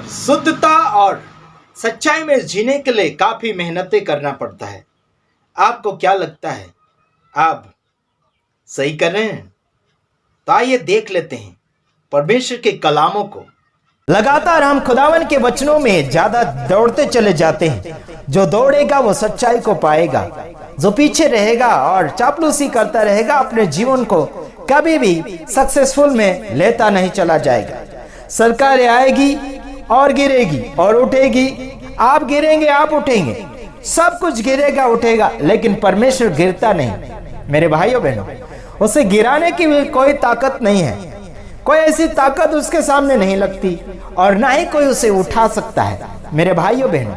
शुद्धता और सच्चाई में जीने के लिए काफ़ी मेहनतें करना पड़ता है। आपको क्या लगता है, आप सही कर रहे हैं? तो आइए देख लेते हैं परमेश्वर के कलामों को। लगातार हम खुदावन के वचनों में ज्यादा दौड़ते चले जाते हैं। जो दौड़ेगा वो सच्चाई को पाएगा, जो पीछे रहेगा और चापलूसी करता रहेगा अपने जीवन को कभी भी सक्सेसफुल में लेता नहीं चला जाएगा। सरकारें आएगी और गिरेगी और उठेगी, आप गिरेंगे आप उठेंगे, सब कुछ गिरेगा उठेगा, लेकिन परमेश्वर गिरता नहीं। मेरे भाइयों बहनों, उसे गिराने की भी कोई ताकत नहीं है, कोई ऐसी ताकत उसके सामने नहीं लगती और ना ही कोई उसे उठा सकता है। मेरे भाइयों बहनों,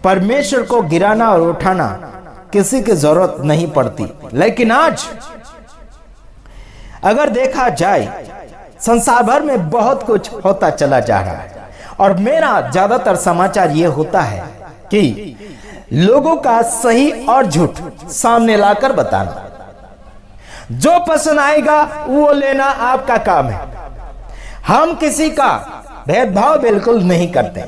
परमेश्वर को गिराना और उठाना किसी की जरूरत नहीं पड़ती। लेकिन आज अगर देखा जाए, संसार भर में बहुत कुछ होता चला जा रहा है और मेरा ज्यादातर समाचार ये होता है कि लोगों का सही और झूठ सामने लाकर बताना। जो पसंद आएगा वो लेना आपका काम है। हम किसी का भेदभाव बिल्कुल नहीं करते।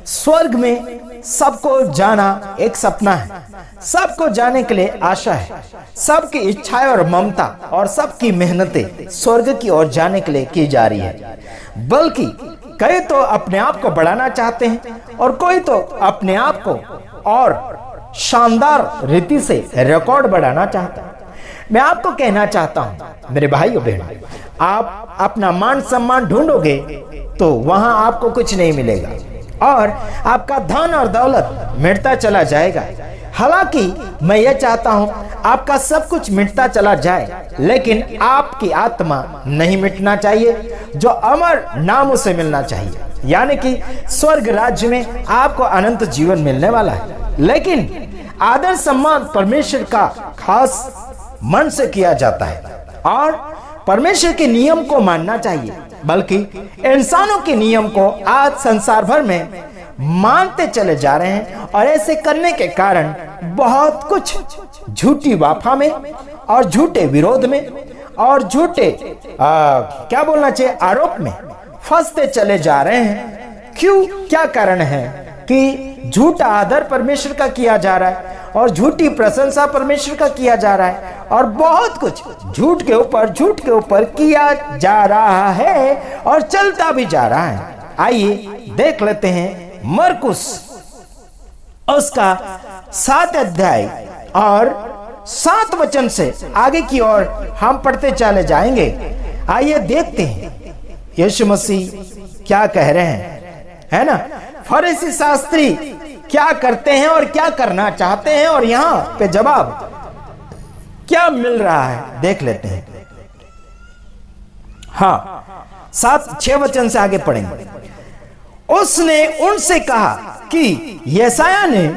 स्वर्ग में सबको जाना एक सपना है, सबको जाने के लिए आशा है। सबकी इच्छाएं और ममता और सबकी मेहनतें स्वर्ग की ओर जाने के लिए की जा रही है। बल्कि कई तो अपने आप को बढ़ाना चाहते हैं और कोई तो अपने आप को और शानदार रीति से रिकॉर्ड बढ़ाना चाहता है। मैं आपको कहना चाहता हूं मेरे भाइयों बहनों, आप अपना मान सम्मान ढूंढोगे तो वहां आपको कुछ नहीं मिलेगा और आपका धन और दौलत मिटता चला जाएगा। हालांकि मैं ये चाहता हूं आपका सब कुछ मिटता चला जाए, लेकिन आपकी आत्मा नहीं मिटना चाहिए, जो अमर नामों से मिलना चाहिए। यानी कि स्वर्ग राज्य में आपको अनंत जीवन मिलने वाला है। लेकिन आदर सम्मान परमेश्वर का खास मन से किया जाता है और परमेश्वर के नियम को मानना चाहिए, बल्कि इंसानों के नियम को आज संसार भर में मानते चले जा रहे हैं। और ऐसे करने के कारण बहुत कुछ झूठी वाफा में और झूठे विरोध में और झूठे क्या बोलना चाहिए आरोप में फंसते चले जा रहे हैं। क्यों, क्या कारण है कि झूठा आदर परमेश्वर का किया जा रहा है और झूठी प्रशंसा परमेश्वर का किया जा रहा है और बहुत कुछ झूठ के ऊपर किया जा रहा है और चलता भी जा रहा है। आइए देख लेते हैं मरकुस उसका 7 अध्याय और 7 वचन से आगे की ओर हम पढ़ते चले जाएंगे। आइए देखते हैं यीशु मसीह क्या कह रहे हैं, है ना। फरीसी शास्त्री क्या करते हैं और क्या करना चाहते हैं और यहां पे जवाब क्या मिल रहा है, देख लेते हैं। हाँ, 7-6 वचन से आगे पढ़ेंगे। उसने उनसे कहा कि यशायाह ने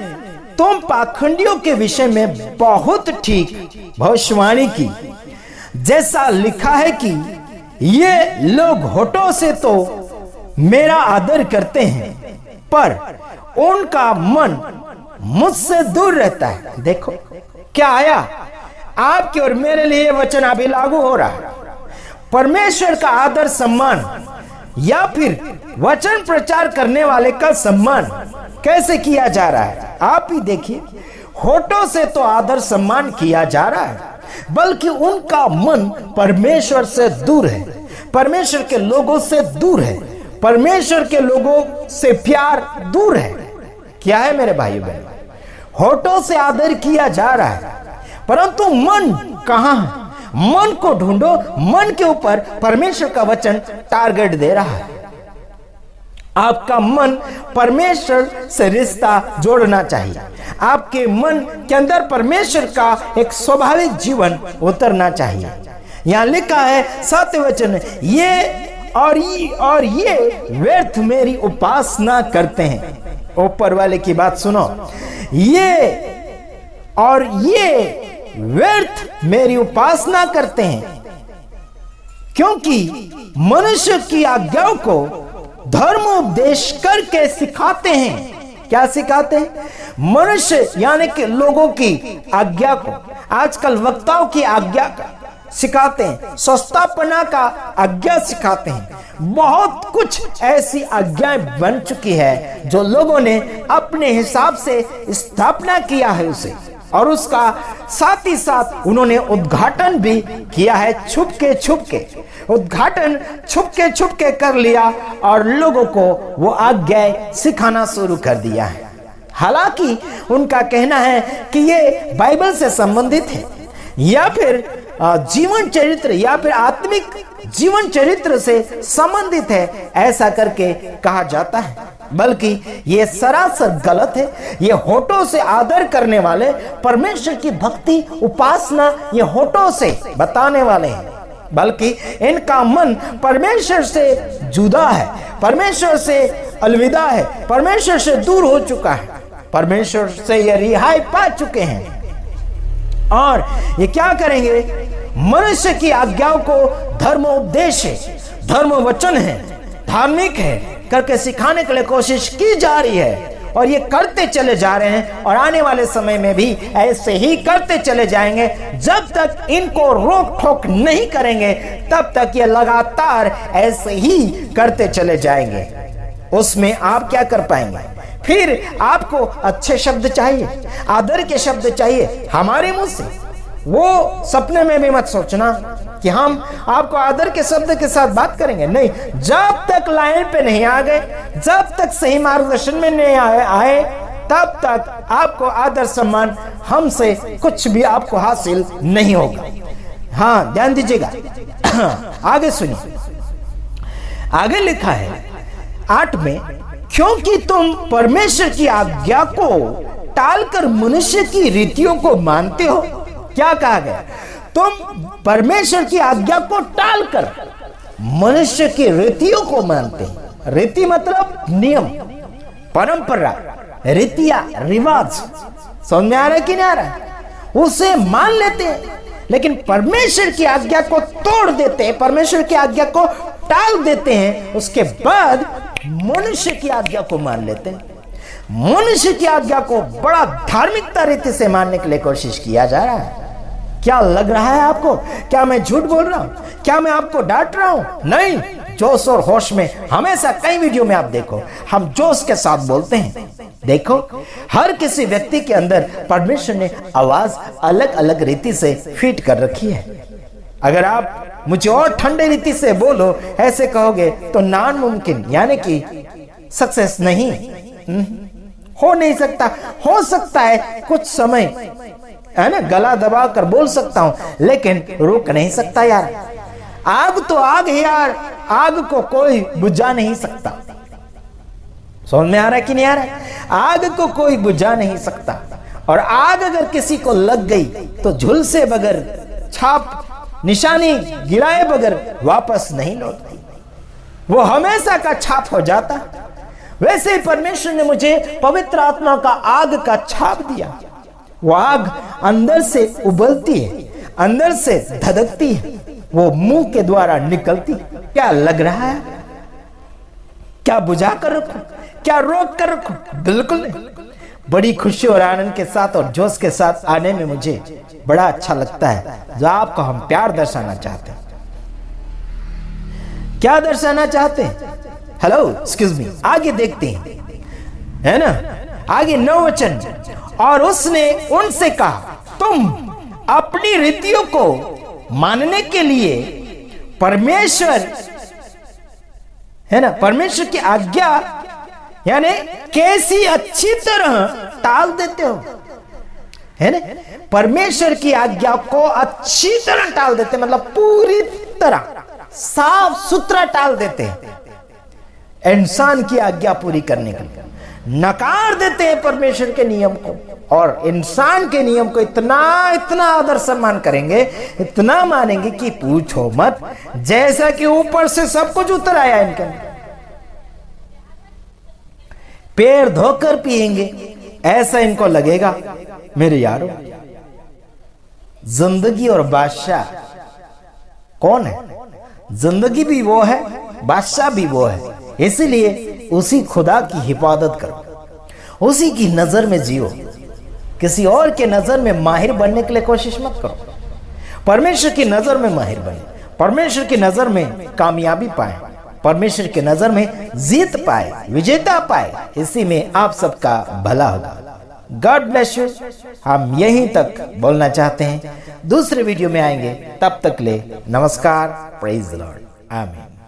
तुम पाखंडियों के विषय में बहुत ठीक भविष्यवाणी की, जैसा लिखा है कि ये लोग होठों से तो मेरा आदर करते हैं, पर उनका मन मुझसे दूर रहता है। देखो क्या आया, आपके और मेरे लिए वचन अभी लागू हो रहा है। परमेश्वर का आदर सम्मान या फिर वचन प्रचार करने वाले का सम्मान कैसे किया जा रहा है, आप ही देखिए। होठों से तो आदर सम्मान किया जा रहा है, बल्कि उनका मन परमेश्वर से दूर है, परमेश्वर के लोगों से दूर है, परमेश्वर के लोगों से प्यार दूर है। क्या है मेरे भाई बहन, होठों से आदर किया जा रहा है, परंतु मन कहां है? मन को ढूंढो। मन के ऊपर परमेश्वर का वचन टारगेट दे रहा है। आपका मन परमेश्वर से रिश्ता जोड़ना चाहिए। आपके मन के अंदर परमेश्वर का एक स्वाभाविक जीवन उतरना चाहिए। यहां लिखा है 7 वचन, ये व्यर्थ मेरी उपासना करते हैं। ऊपर वाले की बात सुनो, ये व्यर्थ मेरी उपासना करते हैं, क्योंकि मनुष्य की आज्ञाओं को धर्म उपदेश करके सिखाते हैं। क्या सिखाते हैं? मनुष्य यानी कि लोगों की आज्ञा को, आजकल वक्ताओं की आज्ञा का सिखाते हैं, स्वस्थापना का आज्ञा सिखाते हैं। बहुत कुछ ऐसी आज्ञाएं बन चुकी है जो लोगों ने अपने हिसाब से स्थापना किया है उसे, और उसका साथ ही साथ उन्होंने उद्घाटन भी किया है, छुपके उद्घाटन छुपके कर लिया और लोगों को वो आज्ञाएं सिखाना शुरू कर दिया है। हालांकि उनका कहना है कि ये बाइबल से संबंधित है या फिर जीवन चरित्र या फिर आत्मिक जीवन चरित्र से संबंधित है, ऐसा करके कहा जाता है, बल्कि ये सरासर गलत है। ये होठों से आदर करने वाले, परमेश्वर की भक्ति उपासना ये होठों से बताने वाले हैं, बल्कि इनका मन परमेश्वर से जुदा है, परमेश्वर से अलविदा है, परमेश्वर से दूर हो चुका है, परमेश्वर से ये रिहाई पा चुके हैं। और ये क्या करेंगे? मनुष्य की आज्ञाओं को धर्मोपदेश है, धर्म वचन है, धार्मिक है करके सिखाने के लिए कोशिश की जा रही है, और ये करते चले जा रहे हैं, और आने वाले समय में भी ऐसे ही करते चले जाएंगे। जब तक इनको रोक ठोक नहीं करेंगे तब तक ये लगातार ऐसे ही करते चले जाएंगे। उसमें आप क्या कर पाएंगे? फिर आपको अच्छे शब्द चाहिए, आदर के शब्द चाहिए हमारे मुंह से। वो सपने में भी मत सोचना कि हम आपको आदर के शब्द के साथ बात करेंगे, नहीं। जब तक लाइन पे नहीं आ गए, जब तक सही मार्गदर्शन में नहीं आए, तब तक आपको आदर सम्मान हमसे कुछ भी आपको हासिल नहीं होगा। हाँ, ध्यान दीजिएगा। आगे सुनिए, आगे लिखा है 8 में, क्योंकि तुम परमेश्वर की आज्ञा को टालकर मनुष्य की रीतियों को मानते हो। क्या कहा गया? तुम परमेश्वर की आज्ञा को टालकर मनुष्य की रीतियों को मानते हैं। रीति मतलब नियम, परंपरा, रीतियां, रिवाज। समझ में आ रहा है कि नहीं आ रहा है? उसे मान लेते हैं, लेकिन परमेश्वर की आज्ञा को तोड़ देते हैं, परमेश्वर की आज्ञा को टाल देते हैं। उसके बाद मनुष्य की आज्ञा को मान लेते हैं। मनुष्य की आज्ञा को बड़ा धार्मिकता रीति से मानने के लिए कोशिश किया जा रहा है। क्या लग रहा है आपको? क्या मैं झूठ बोल रहा हूं? क्या मैं आपको डांट रहा हूं? नहीं, जोश और होश में हमेशा कई वीडियो में आप देखो, हम जोश के साथ बोलते हैं। देखो, हर किसी व्यक्ति के अंदर परमेश्वर ने आवाज अलग अलग रीति से फिट कर रखी है। अगर आप मुझे और ठंडे रीति से बोलो, ऐसे कहोगे, तो नामुमकिन यानी कि सक्सेस नहीं हो नहीं सकता। हो सकता है कुछ समय, है ना, गला दबा कर बोल सकता हूं, लेकिन रोक नहीं सकता यार। आग तो आग है यार, आग को कोई बुझा नहीं सकता। समझ में आ रहा है कि नहीं आ रहा है? आग को कोई बुझा नहीं सकता, और आग अगर किसी को लग गई तो झुलसे बगैर, छाप निशानी गिराए बगैर वापस नहीं लौटती, वो हमेशा का छाप हो जाता। वैसे ही परमेश्वर ने मुझे पवित्र आत्मा का आग का छाप दिया। वो आग अंदर से उबलती है, अंदर से धधकती है, वो मुंह के द्वारा निकलती है। क्या लग रहा है? क्या बुझा कर रखूं? क्या रोक कर रखूं? बिल्कुल नहीं। बड़ी खुशी और आनंद के साथ और जोश के साथ आने में मुझे बड़ा अच्छा लगता है, जो आपको हम प्यार दर्शाना चाहते हैं। क्या दर्शाना चाहते हैं? हेलो, एक्सक्यूज मी, आगे देखते हैं, है ना। आगे 9 वचन, और उसने उनसे कहा, तुम अपनी रीतियों को मानने के लिए परमेश्वर, है ना, परमेश्वर की आज्ञा यानी कैसी अच्छी तरह टाल देते हो, है ना। परमेश्वर की आज्ञा को अच्छी तरह टाल देते, मतलब पूरी तरह साफ सुथरा टाल देते हैं। इंसान की आज्ञा पूरी करने के लिए नकार देते हैं परमेश्वर के नियम को, और इंसान के नियम को इतना आदर सम्मान करेंगे, इतना मानेंगे कि पूछो मत, जैसा कि ऊपर से सब कुछ उतर आया इनके। पैर धोकर पिएंगे ऐसा इनको लगेगा। मेरे यारों, जिंदगी और बादशाह कौन है? जिंदगी भी वो है, बादशाह भी वो है। इसीलिए उसी खुदा की हिफाजत करो, उसी की नजर में जियो। किसी और के नजर में माहिर बनने के लिए कोशिश मत करो। परमेश्वर की नजर में माहिर बने, परमेश्वर की नजर में कामयाबी पाए, परमेश्वर की नजर में जीत पाए, विजेता पाए। इसी में आप सबका भला होगा। God bless you. हम यहीं तक बोलना चाहते हैं, दूसरे वीडियो में आएंगे, तब तक ले नमस्कार। Praise the Lord. आमीन।